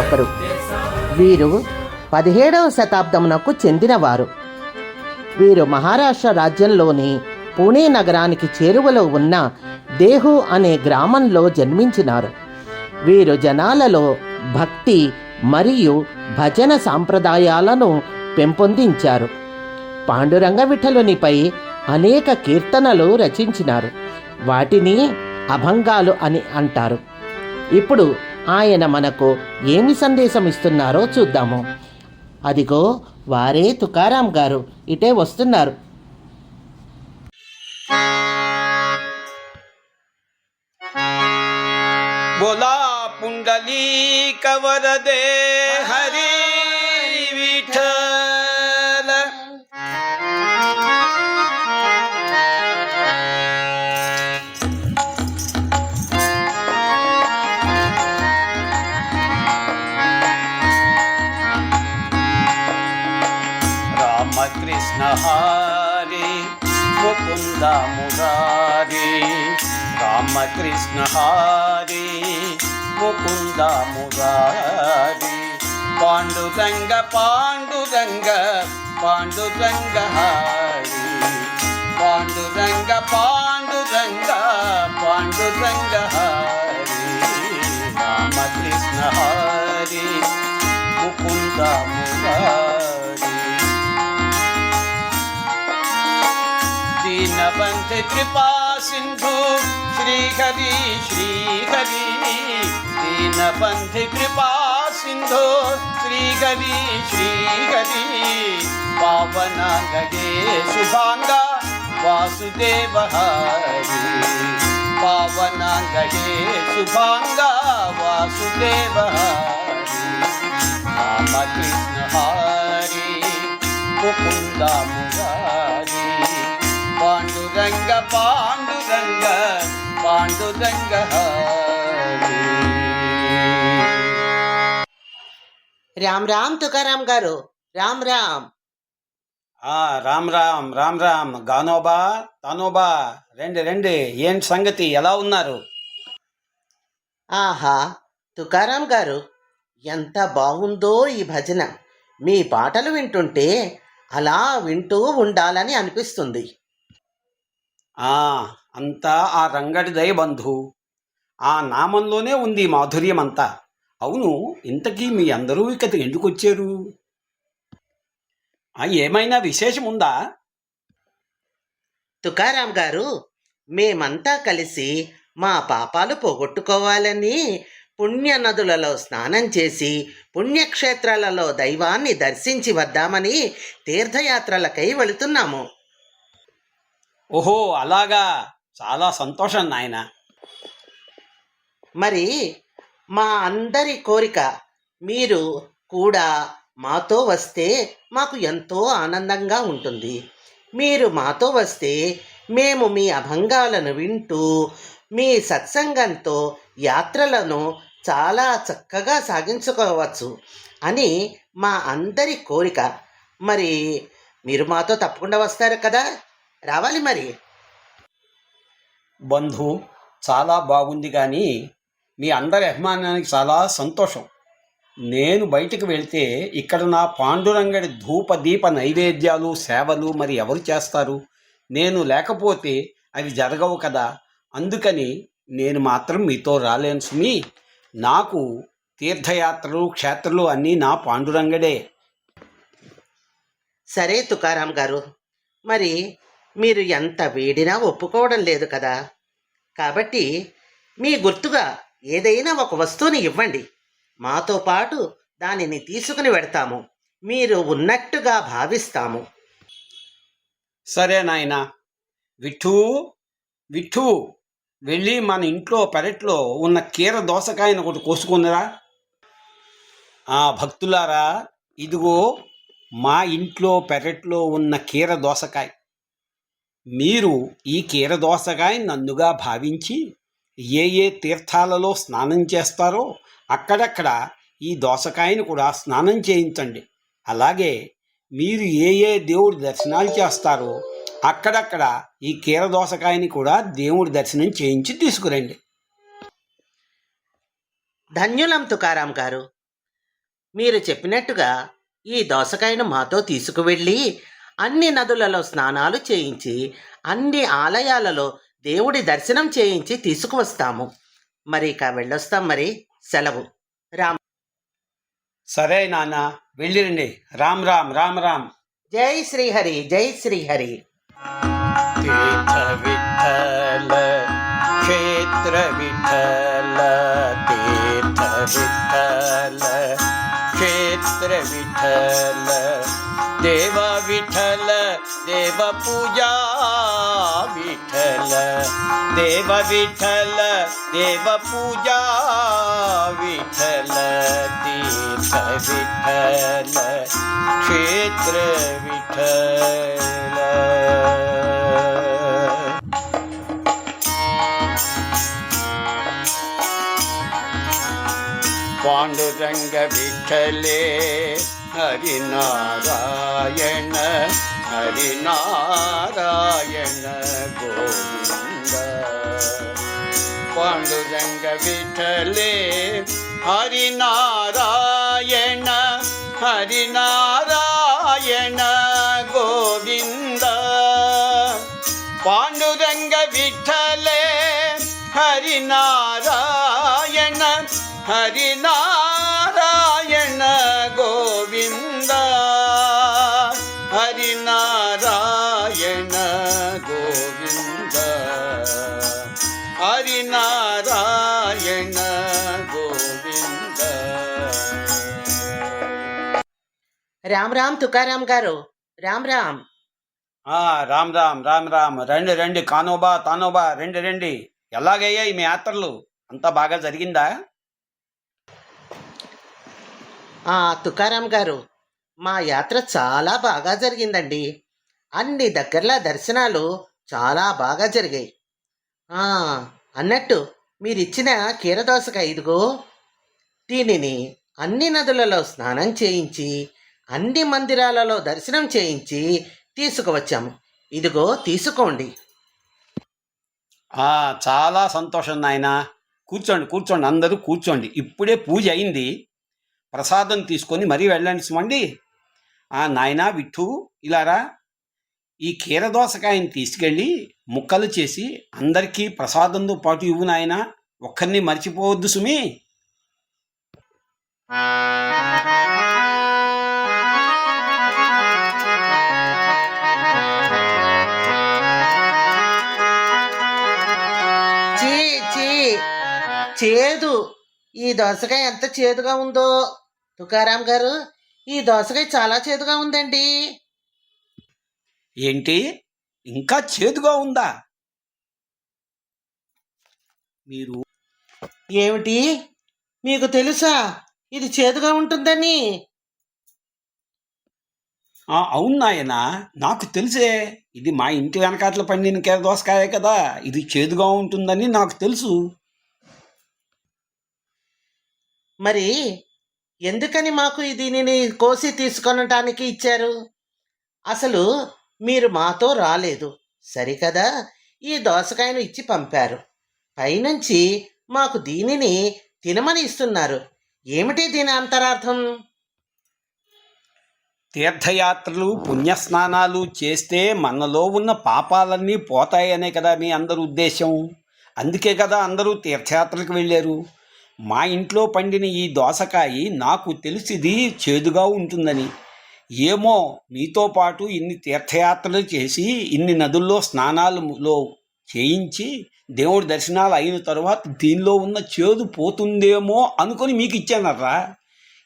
ఒకరు. వీరు 17వ శతాబ్దమునకు చెందినవారు. వీరు మహారాష్ట్ర రాజ్యంలోని పూణే నగరానికి చేరువలో ఉన్న దేహు అనే గ్రామంలో జన్మించినారు. వీరు జనాలలో భక్తి మరియు భజన సాంప్రదాయాలను పెంపొందించారు. పాండురంగ విఠలునిపై అనేక కీర్తనలు రచించినారు. వాటిని అభంగాలు అని అంటారు. ఇప్పుడు ఆయన మనకు ఏమి సందేశం ఇస్తున్నారో చూద్దాము. అదిగో వారే తుకారాం గారు ఇటే వస్తున్నారు. बोला पुंडलीक वरदे हरी विठ्ठल. राम कृष्ण हरी मुकुंद मुरारी. राम कृष्ण हरी मुकुंद मुरारी. पांडुरंग पांडुरंग पांडुरंग हरी. पांडुरंग पांडुरंग पांडुरंग हरी. राम कृष्ण हरी मुकुंद मुरारी. दीनबंधु कृपा सिंधु श्रीहरि श्रीहरि. दीनबंधु कृपा सिंधु श्रीहरि श्रीहरि. पावन लगे शुभांगा वासुदेव हरि. पावन लगे शुभांगा वासुदेव हरि. राम कृष्ण हरि मुकुंद मुरारी. पांडुरंग पांडुरंग पांडुरंग हरि. రామ్ రామ్ తుకారాం గారు, రామ్ రామ్. రామ్ రామ్ రామ్ రామ్. గానోబా తానోబా, రండి రండి. ఏంటి సంగతి, ఎలా ఉన్నారు? ఆహా తుకారాం గారు, ఎంత బాగుందో ఈ భజన. మీ పాటలు వింటుంటే అలా వింటూ ఉండాలని అనిపిస్తుంది. అంతా ఆ రంగడి దయ బంధు. ఆ నామంలోనే ఉంది మాధుర్యం అంతా. అవును, ఇంతకీ మీ అందరూ ఇక ఎందుకు వచ్చారు? ఏమైనా విశేషం ఉందా? తుకారాం గారు, మేమంతా కలిసి మా పాపాలు పోగొట్టుకోవాలని పుణ్య నదులలో స్నానం చేసి పుణ్యక్షేత్రాలలో దైవాన్ని దర్శించి వద్దామని తీర్థయాత్రలకై వెళుతున్నాము. ఓహో అలాగా, చాలా సంతోషం నాయన. మరి మా అందరి కోరిక మీరు కూడా మాతో వస్తే మాకు ఎంతో ఆనందంగా ఉంటుంది. మీరు మాతో వస్తే మేము మీ అభంగాలను వింటూ మీ సత్సంగంతో యాత్రలను చాలా చక్కగా సాగించుకోవచ్చు అని మా అందరి కోరిక. మరి మీరు మాతో తప్పకుండా వస్తారు కదా? రావాలి మరి. బంధు, చాలా బాగుంది, కానీ మీ అందరి అభిమానానికి చాలా సంతోషం. నేను బయటకు వెళ్తే ఇక్కడ నా పాండురంగడి ధూప దీప నైవేద్యాలు సేవలు మరి ఎవరు చేస్తారు? నేను లేకపోతే అవి జరగవు కదా. అందుకని నేను మాత్రం మీతో రాలేను సుమి. నాకు తీర్థయాత్రలు క్షేత్రాలు అన్నీ నా పాండురంగడే. సరే తుకారాం గారు, మరి మీరు ఎంత వేడినా ఒప్పుకోవడం లేదు కదా. కాబట్టి మీ గుర్తుగా ఏదైనా ఒక వస్తువుని ఇవ్వండి. మాతో పాటు దానిని తీసుకుని వెడతాము. మీరు ఉన్నట్టుగా భావిస్తాము. సరే నాయన. విఠూ విఠూ, వెళ్ళి మన ఇంట్లో పెరట్లో ఉన్న కీర దోసకాయను ఒకటి కోసుకున్నరా. భక్తులారా, ఇదిగో మా ఇంట్లో పెరట్లో ఉన్న కీర దోసకాయ. మీరు ఈ కీర దోసకాయ నన్నుగా భావించి ఏ ఏ తీర్థాలలో స్నానం చేస్తారో అక్కడక్కడ ఈ దోసకాయను కూడా స్నానం చేయించండి. అలాగే మీరు ఏ ఏ దేవుడి దర్శనాలు చేస్తారో అక్కడక్కడ ఈ కీర దోసకాయని కూడా దేవుడి దర్శనం చేయించి తీసుకురండి. ధన్యులం తుకారాం గారు. మీరు చెప్పినట్టుగా ఈ దోసకాయను మాతో తీసుకువెళ్ళి అన్ని నదులలో స్నానాలు చేయించి అన్ని ఆలయాలలో దేవుడి దర్శనం చేయించి తీసుకువస్తాము. మరి ఇక వెళ్ళొస్తాం. మరి సెలవు. రామ్. సరే నాన్న, వెళ్ళిరండి. రామ్ రామ్ రామ్ రామ్. జై శ్రీహరి, జై శ్రీహరి. తీర్థ విఠల క్షేత్ర విఠల, తీర్థ విఠల క్షేత్ర విఠల, దేవ విఠల దేవ పూజా విఠల, దేవ విఠల దేవ పూజా విఠల, తీర్థ విఠల క్షేత్ర విఠల. పాండురంగ విఠలే హరినారాయణ, హరినారాయణ గోవింద. పాండురంగ విఠలే హరినారాయణ, హరినారాయణ గోవింద. పాండురంగ విఠలే హరినారాయణ, హరినారాయణ గోవింద, హరినారాయణ గోవింద, హరినారాయణ గోవింద. రామ్ రామ్ తుకారాం గారు, రామ్ రామ్. రామ్ రామ్ రామ్ రామ్. రండి రండి, కానోబా తానోబా, రండి రండి. ఎలాగయ్యాయి మీ యాత్రలు? అంతా బాగా జరిగిందా? తుకారాం గారు, మా యాత్ర చాలా బాగా జరిగిందండి. అన్ని దగ్గరలా దర్శనాలు చాలా బాగా జరిగాయి. అన్నట్టు మీరిచ్చిన కీరదోసకాయ ఇదిగో, దీనిని అన్ని నదులలో స్నానం చేయించి అన్ని మందిరాలలో దర్శనం చేయించి తీసుకువచ్చాము. ఇదిగో తీసుకోండి. చాలా సంతోషం నాయన. కూర్చోండి కూర్చోండి, అందరూ కూర్చోండి. ఇప్పుడే పూజ అయింది, ప్రసాదం తీసుకొని మరీ వెళ్ళండి సుమండి. నాయనా విఠు, ఇలారా. ఈ కీరదోసకాయని తీసుకెళ్ళి ముక్కలు చేసి అందరికీ ప్రసాదంతో పాటు ఇవ్వు నాయన. ఒక్కరిని మర్చిపోవద్దు సుమి. చేదు, ఈ దోసకాయ ఎంత చేదుగా ఉందో. తుకారాం గారు, ఈ దోసకాయ చాలా చేదుగా ఉందండి. ఏంటి, ఇంకా చేదుగా ఉందా? మీరు ఏమిటి, మీకు తెలుసా ఇది చేదుగా ఉంటుందని? అవును నాయన, నాకు తెలుసే. ఇది మా ఇంటి వెనకాతల పండిన కీరదోసకాయే కదా, ఇది చేదుగా ఉంటుందని నాకు తెలుసు. మరి ఎందుకని మాకు దీనిని కోసి తీసుకొనటానికి ఇచ్చారు? అసలు మీరు మాతో రాలేదు సరికదా, ఈ దోసకాయను ఇచ్చి పంపారు. పైనుంచి మాకు దీనిని తినమని ఇస్తున్నారు. ఏమిటి దీని అంతరార్థం? తీర్థయాత్రలు పుణ్యస్నానాలు చేస్తే మనలో ఉన్న పాపాలన్నీ పోతాయనే కదా మీ అందరి ఉద్దేశం. అందుకే కదా అందరూ తీర్థయాత్రలకు వెళ్ళారు. మా ఇంట్లో పండిన ఈ దోసకాయ నాకు తెలిసిది చేదుగా ఉంటుందని. ఏమో, మీతో పాటు ఇన్ని తీర్థయాత్రలు చేసి ఇన్ని నదుల్లో స్నానాలలో చేయించి దేవుడి దర్శనాలు అయిన తర్వాత దీనిలో ఉన్న చేదు పోతుందేమో అనుకొని మీకు ఇచ్చానర్రా.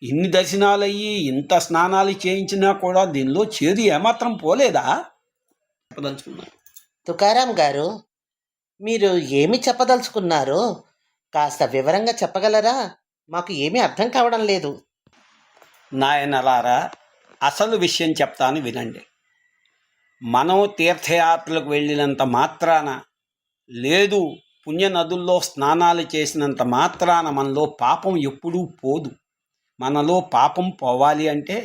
ఇన్ని దర్శనాలు అయ్యి ఇంత స్నానాలు చేయించినా కూడా దీనిలో చేదు ఏమాత్రం పోలేదా? చెప్పదలుచుకున్నాను. తుకారాం గారు, మీరు ఏమి చెప్పదలుచుకున్నారో కాస్త వివరంగా చెప్పగలరా? మాకు ఏమీ అర్థం కావడం లేదు. నాయనలారా, అసలు విషయం చెప్తాను వినండి. మనం తీర్థయాత్రలకు వెళ్ళినంత మాత్రాన, లేదు పుణ్య నదుల్లో స్నానాలు చేసినంత మాత్రాన మనలో పాపం ఎప్పుడూ పోదు. మనలో పాపం పోవాలి అంటే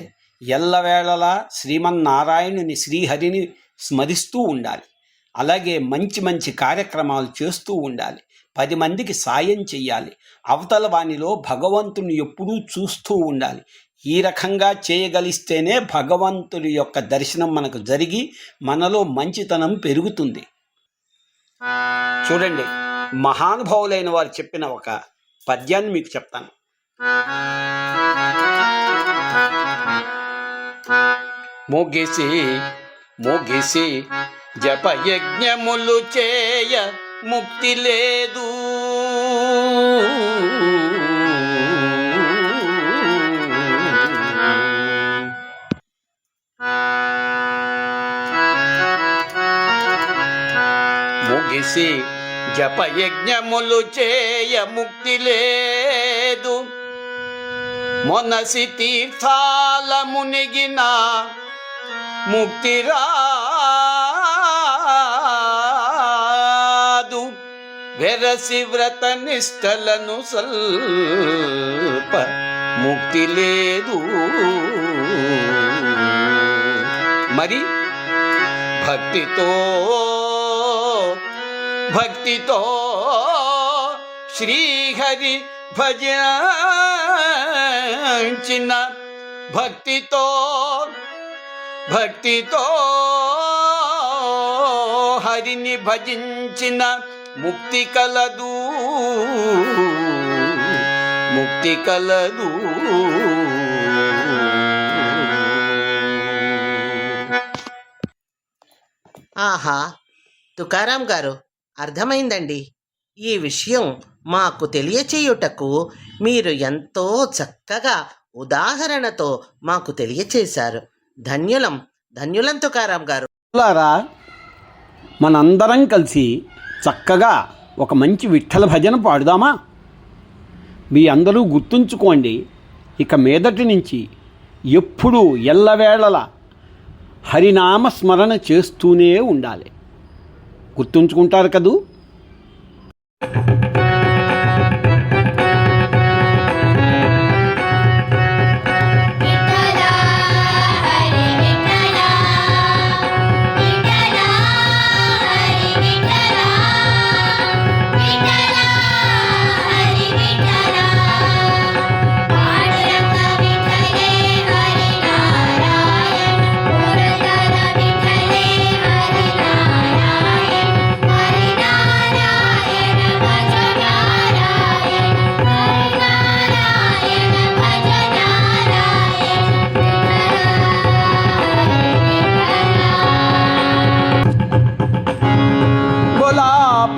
ఎల్లవేళలా శ్రీమన్నారాయణుని శ్రీహరిని స్మరిస్తూ ఉండాలి. అలాగే మంచి మంచి కార్యక్రమాలు చేస్తూ ఉండాలి. 10 మందికి సాయం చెయ్యాలి. అవతల వానిలో భగవంతుని ఎప్పుడూ చూస్తూ ఉండాలి. ఈ రకంగా చేయగలిస్తేనే భగవంతుడి యొక్క దర్శనం మనకు జరిగి మనలో మంచితనం పెరుగుతుంది. చూడండి, మహానుభావులైన వారు చెప్పిన ఒక పద్యాన్ని మీకు చెప్తాను. ముగిసి ముగిసి జపయజ్ఞములు చేయ ముక్తి లేదు, ముగిసి జపయజ్ఞములు చేయ ముక్తి లేదు, మొనసి తీర్థాల మునిగిన ముక్తి రాదు, వెరసి వ్రత నిష్టలను సల్ప ముక్తి లేదు. మరి భక్తితో భక్తితో శ్రీహరి భజించిన భక్తితో భక్తితో హరిని భజించిన ముక్తి కలదు, ముక్తి కలదు. ఆహా, తుకారాం గారు, అర్థమైందండి. ఈ విషయం మాకు తెలియచేయుటకు మీరు ఎంతో చక్కగా ఉదాహరణతో మాకు తెలియచేశారు. ధన్యులం తుకారాం గారు. మనందరం కలిసి చక్కగా ఒక మంచి విఠ్ఠల భజన పాడుదామా? మీ అందరూ గుర్తుంచుకోండి, ఇక మీదటి నుంచి ఎప్పుడూ ఎల్లవేళలా హరినామ స్మరణ చేస్తూనే ఉండాలి. గుర్తుంచుకుంటారు కదూ?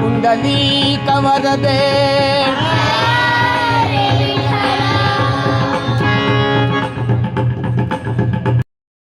पुंडलीक वरदे